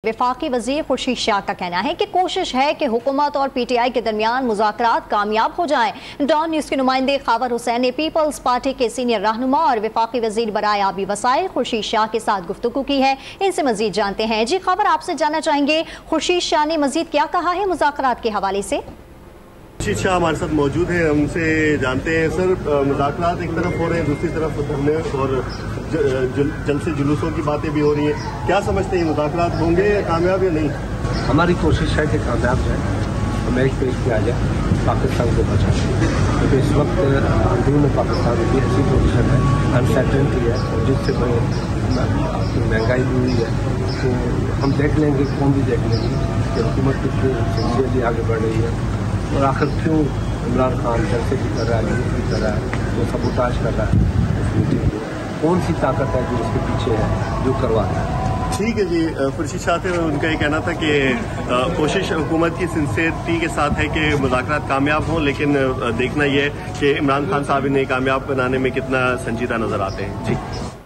वफाकी वजीर खुर्शीद शाह का कहना है कि कोशिश है कि हुकूमत और पीटीआई के दरमियान मुज़ाकरात कामयाब हो जाएं। डॉन न्यूज़ के नुमाइंदे खावर हुसैन ने पीपल्स पार्टी के सीनियर रहनुमा और वफाकी वजीर बराए आबी वसाइल खुर्शीद शाह के साथ गुफ्तगू की है। इनसे मजीद जानते हैं। जी खबर, आपसे जानना चाहेंगे खुर्शीद शाह ने मजीद क्या कहा है मुज़ाकरात के हवाले से। खुर्शीद शाह हमारे साथ मौजूद है, हमसे जानते हैं। सर, मुज़ाकरात एक तरफ हो रहे हैं, दूसरी तरफ धरने और जलसे जुलूसों की बातें भी हो रही हैं। क्या समझते हैं, मुज़ाकरात होंगे या कामयाब या नहीं? हमारी कोशिश है कि कामयाब जाए, हमें एक पेज पे आ जाए, पाकिस्तान को बचा सकें। क्योंकि इस वक्त अंदरून पाकिस्तान की ऐसी पोजीशन है, अनसर्टेनिटी है, और जिससे महंगाई भी हुई है। तो हम देख लेंगे, कौन भी देख लेंगे कि हुकूमत कितनी सिंसियरली आगे बढ़ रही है और आखिर क्यों इमरान खान जलसे भी कर रहा है, न्यूज़ भी कर रहा है, वो सबूताज कर रहा है इस मीटिंग को। कौन सी ताकत है जो इसके पीछे है, जो करवा रहा है। ठीक है जी, खुर्शीद शाह थे, उनका ये कहना था कि कोशिश हुकूमत की सिंसियरिटी के साथ है कि मुज़ाकरात कामयाब हों, लेकिन देखना यह है कि इमरान खान साहब इन्हें कामयाब बनाने में कितना संजीदा नजर आते हैं। जी।